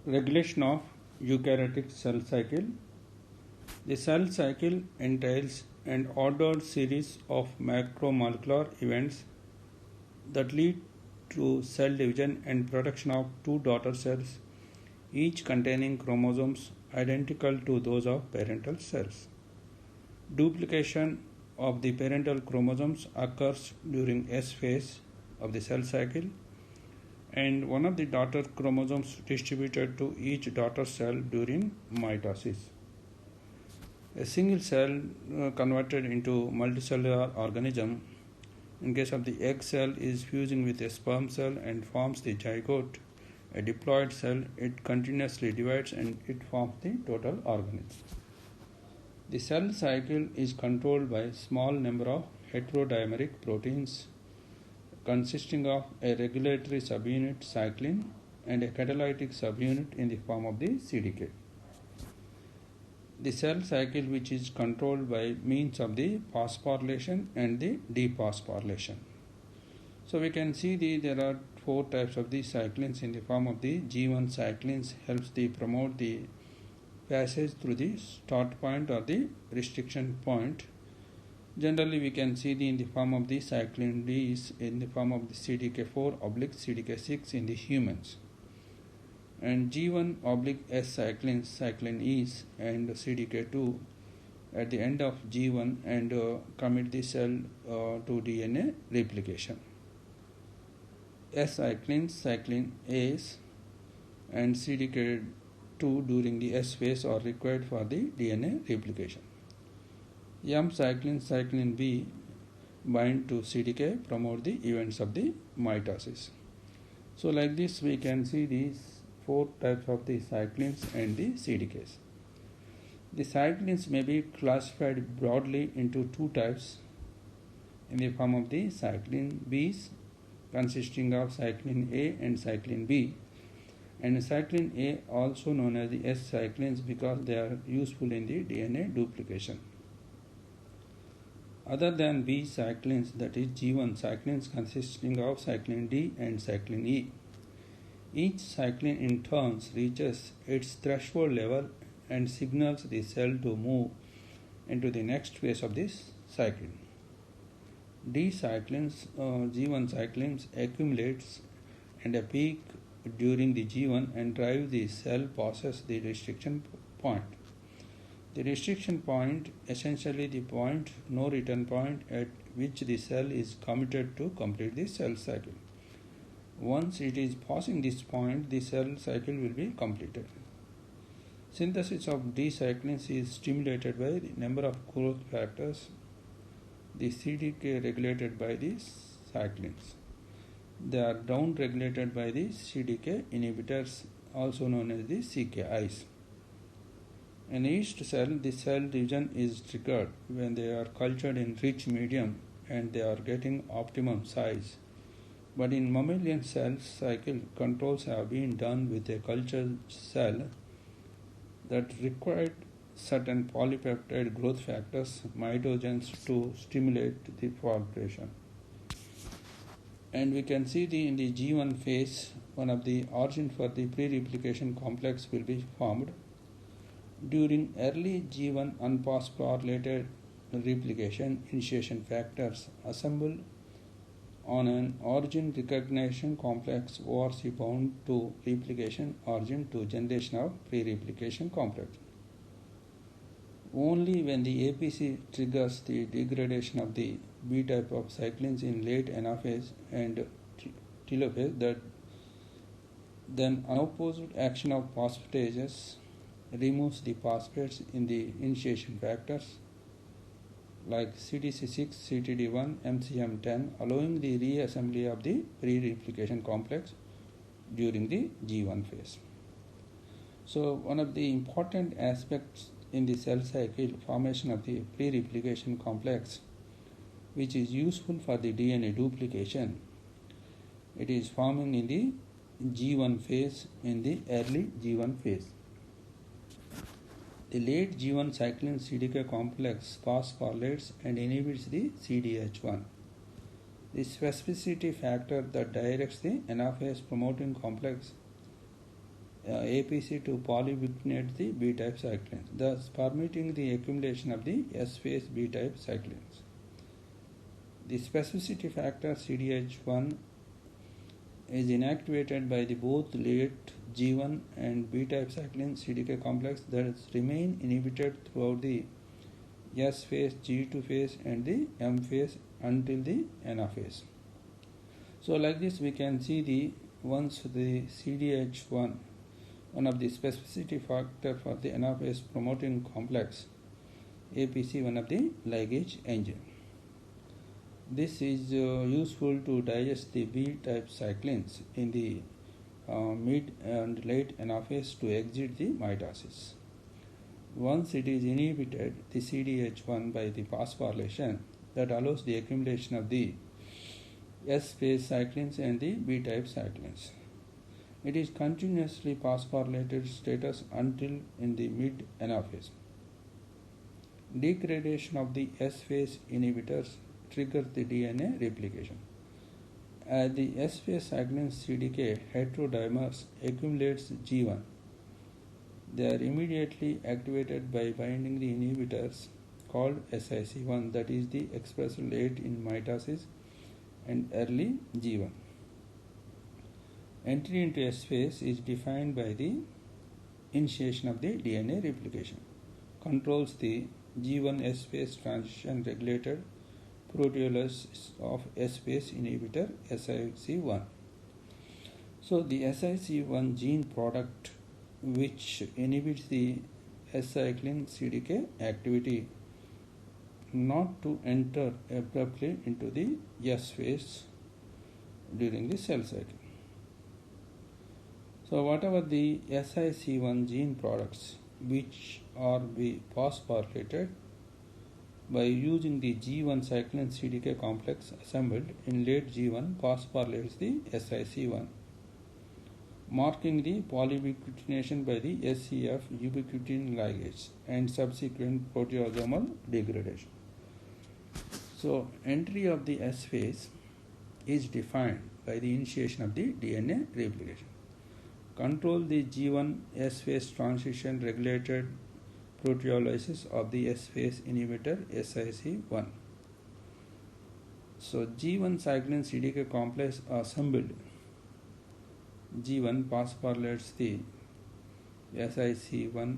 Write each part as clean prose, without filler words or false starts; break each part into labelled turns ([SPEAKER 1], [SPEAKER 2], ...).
[SPEAKER 1] Regulation of eukaryotic cell cycle. The cell cycle entails an ordered series of macromolecular events that lead to cell division and production of two daughter cells, each containing chromosomes identical to those of parental cells. Duplication of the parental chromosomes occurs during S phase of the cell cycle, and one of the daughter chromosomes distributed to each daughter cell during mitosis. A single cell converted into multicellular organism. In case of the egg cell is fusing with a sperm cell and forms the zygote, a diploid cell, it continuously divides and it forms the total organism. The cell cycle is controlled by a small number of heterodimeric proteins consisting of a regulatory subunit cyclin and a catalytic subunit in the form of the CDK. The cell cycle which is controlled by means of the phosphorylation and the dephosphorylation. So we can see there are four types of the cyclins in the form of the G1 cyclins helps to promote the passage through the start point or the restriction point. Generally we can see in the form of the cyclin D is in the form of the CDK4/CDK6 in the humans. And G1/S cyclins, cyclin E's and CDK2 at the end of G1 and commit the cell to DNA replication. S cyclins, cyclin A's and CDK2 during the S phase are required for the DNA replication. M cyclin, cyclin B bind to CDK, promote the events of the mitosis. So like this we can see these four types of the cyclins and the CDKs. The cyclins may be classified broadly into two types in the form of the cyclin B's consisting of cyclin A and cyclin B, and cyclin A also known as the S cyclins because they are useful in the DNA duplication. Other than B cyclins, that is G1 cyclins consisting of cyclin D and cyclin E. Each cyclin in turn reaches its threshold level and signals the cell to move into the next phase of this cycle. D cyclins, G1 cyclins accumulates and a peak during the G1 and drive the cell passes the restriction point. The restriction point, essentially the point, no return point at which the cell is committed to complete the cell cycle. Once it is passing this point, the cell cycle will be completed. Synthesis of D cyclins is stimulated by the number of growth factors, the CDK regulated by the cyclins. They are down regulated by the CDK inhibitors, also known as the CKIs. In each cell, the cell division is triggered when they are cultured in rich medium and they are getting optimum size. But in mammalian cell cycle, controls have been done with a cultured cell that required certain polypeptide growth factors, mitogens, to stimulate the proliferation. And we can see in the G1 phase, one of the origin for the pre-replication complex will be formed. During early G1 unphosphorylated replication, initiation factors assemble on an origin recognition complex ORC bound to replication origin to generation of pre-replication complex. Only when the APC triggers the degradation of the B type of cyclins in late anaphase and telophase, that then unopposed action of phosphatases removes the phosphates in the initiation factors like CDC6, CTD1, MCM10, allowing the reassembly of the pre-replication complex during the G1 phase. So one of the important aspects in the cell cycle, formation of the pre-replication complex, which is useful for the DNA duplication, it is forming in the G1 phase, in the early G1 phase. The late G1 cyclin CDK complex phosphorylates and inhibits the CDH1. The specificity factor that directs the anaphase promoting complex APC to polybutyinate the B-type cyclins, thus permitting the accumulation of the S-phase B-type cyclins. The specificity factor CDH1 is inactivated by the both late G1 and B-type cyclin CDK complex that remain inhibited throughout the S phase, G2 phase and the M phase until the anaphase. So like this we can see the once the CDH1, one of the specificity factor for the anaphase promoting complex, APC, one of the ligase enzyme. This is useful to digest the B-type cyclins in the mid and late anaphase to exit the mitosis. Once it is inhibited, the CDH1 by the phosphorylation that allows the accumulation of the S-phase cyclins and the B-type cyclins. It is continuously phosphorylated status until in the mid anaphase. Degradation of the S-phase inhibitors triggers the DNA replication. As the S-phase cyclin CDK heterodimers accumulates G1, they are immediately activated by binding the inhibitors called SIC1, that is the expressed late in mitosis and early G1. Entry into S phase is defined by the initiation of the DNA replication. Controls the G1 S phase transition regulated proteolysis of S phase inhibitor SIC1. So the SIC1 gene product which inhibits the S-cyclin CDK activity not to enter abruptly into the S phase during the cell cycle. So whatever the SIC1 gene products which are be phosphorylated by using the G1 cyclin CDK complex assembled in late G1 phosphorylates the SIC1, marking the polyubiquitination by the SCF ubiquitin ligase and subsequent proteasomal degradation. So entry of the S phase is defined by the initiation of the DNA replication. Control the G1 S phase transition regulated proteolysis of the S phase inhibitor SIC1. So G1 cyclin CDK complex assembled G1 phosphorylates the SIC1,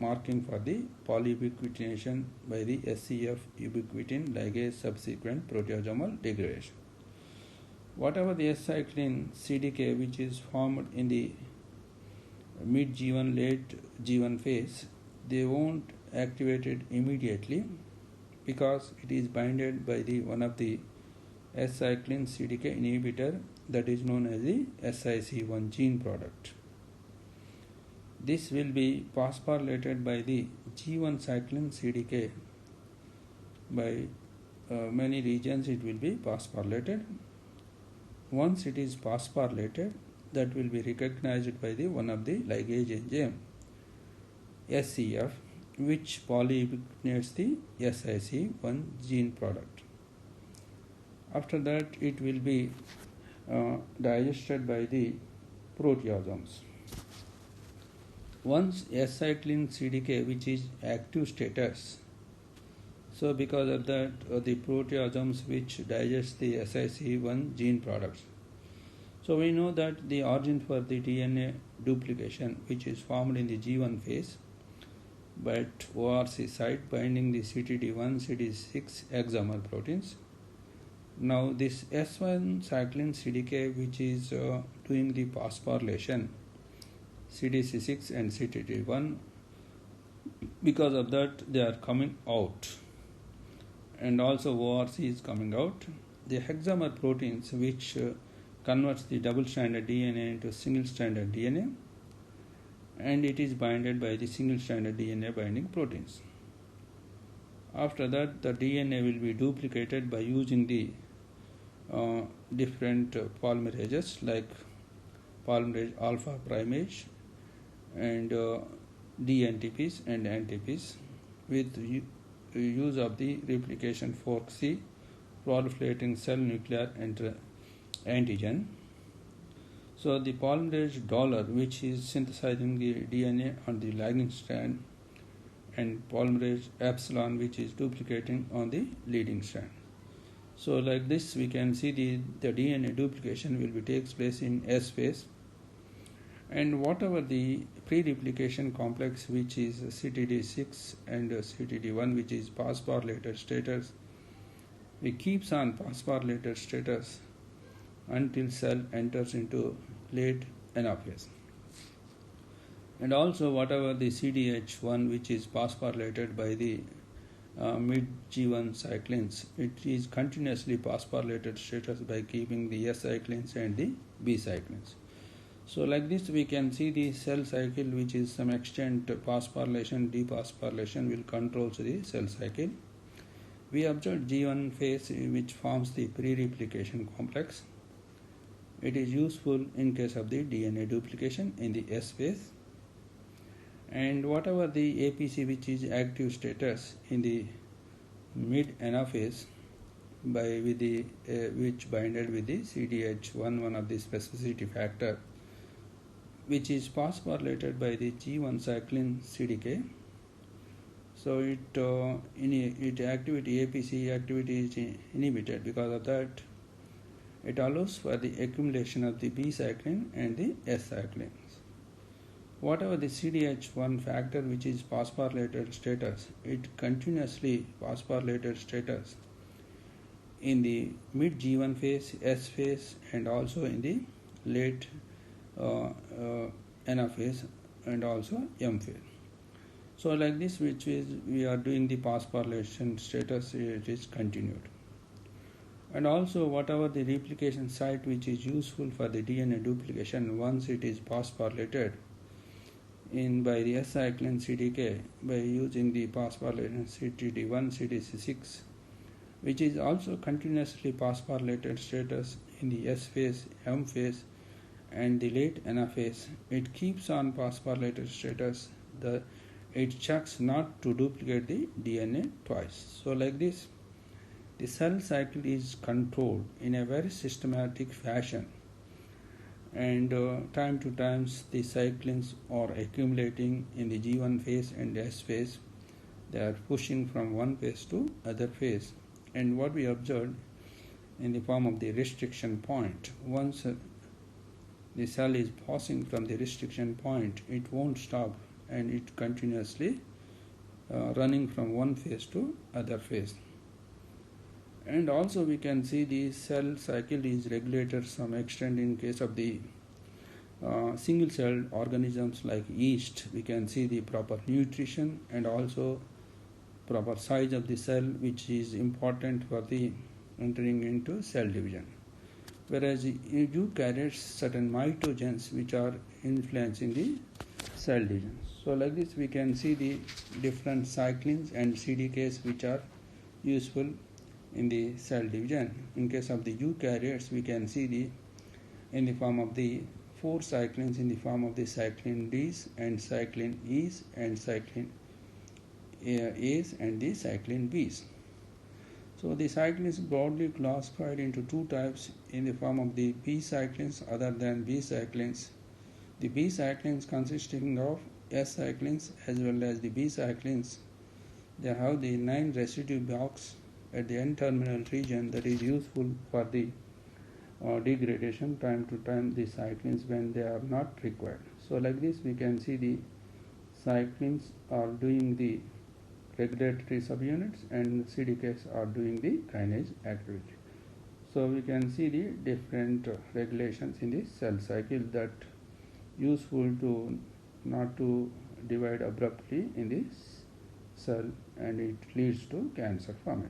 [SPEAKER 1] marking for the polyubiquitination by the SCF ubiquitin ligase subsequent proteasomal degradation. Whatever the S-cyclin CDK which is formed in the mid G1 late G1 phase, they won't activate it immediately because it is binded by the one of the S-cyclin CDK inhibitor that is known as the SIC1 gene product. This will be phosphorylated by the G1 cyclin CDK. By many regions it will be phosphorylated. Once it is phosphorylated, that will be recognized by the one of the ligase enzyme SCF, which polyubiquitinates the SIC1 gene product. After that it will be digested by the proteasomes. Once S-cyclin CDK which is active status, so because of that the proteasomes which digest the SIC1 gene products. So we know that the origin for the DNA duplication which is formed in the G1 phase but ORC site binding the CTD1, CD6 hexamer proteins. Now this S1 cyclin CDK which is doing the phosphorylation CDC6 and CTD1, because of that they are coming out and also ORC is coming out. The hexamer proteins which converts the double-stranded DNA into single-stranded DNA, and it is binded by the single-stranded DNA binding proteins. After that the DNA will be duplicated by using the different polymerases like polymerase alpha primase and DNTPs and NTPs with use of the replication fork C proliferating cell nuclear antigen. So the polymerase dollar, which is synthesizing the DNA on the lagging strand, and polymerase epsilon, which is duplicating on the leading strand. So like this we can see the DNA duplication will be takes place in S phase, and whatever the pre-replication complex, which is CTD6 and CTD1, which is phosphorylated status, we keeps on phosphorylated status until cell enters into late anaphase. And also whatever the CDH1, which is phosphorylated by the mid G1 cyclins, it is continuously phosphorylated status by keeping the S cyclins and the B cyclins. So like this we can see the cell cycle, which is some extent phosphorylation, dephosphorylation will control the cell cycle. We observed G1 phase, which forms the pre-replication complex. It is useful in case of the DNA duplication in the S phase. And whatever the APC, which is active status in the mid anaphase with the which binded with the CDH1, one of the specificity factor, which is phosphorylated by the G1 cyclin CDK. So it activity, APC activity is inhibited. Because of that, it allows for the accumulation of the B cyclin and the S cyclins. Whatever the CDH1 factor, which is phosphorylated status, it continuously phosphorylated status in the mid G1 phase, S phase, and also in the late anaphase and also M phase. So like this, which is we are doing the phosphorylation status, it is continued. And also whatever the replication site, which is useful for the DNA duplication, once it is phosphorylated in by the S cyclin CDK by using the phosphorylation CTD1, CTC6, which is also continuously phosphorylated status in the S phase, M phase, and the late anaphase, it keeps on phosphorylated status. It checks not to duplicate the DNA twice. So like this, the cell cycle is controlled in a very systematic fashion, and time to time the cyclins are accumulating in the G1 phase and S phase. They are pushing from one phase to other phase, and what we observed in the form of the restriction point, once the cell is passing from the restriction point, it won't stop and it continuously running from one phase to other phase. And also we can see the cell cycle is regulated some extent in case of the single celled organisms like yeast. We can see the proper nutrition and also proper size of the cell, which is important for the entering into cell division. Whereas in eukaryotes, certain mitogens which are influencing the cell division. So like this we can see the different cyclins and CDKs which are useful in the cell division. In case of the eukaryotes, we can see in the form of the 4 cyclins in the form of the cyclin Ds and cyclin Es and cyclin As and the cyclin Bs. So the cyclin is broadly classified into 2 types in the form of the B cyclins other than B cyclins. The B cyclins consisting of S cyclins as well as the B cyclins, they have the 9 residue blocks at the N-terminal region that is useful for the degradation time to time the cyclins when they are not required. So like this we can see the cyclins are doing the regulatory subunits and CDKs are doing the kinase activity. So we can see the different regulations in the cell cycle that useful to not to divide abruptly in the cell, and it leads to cancer formation.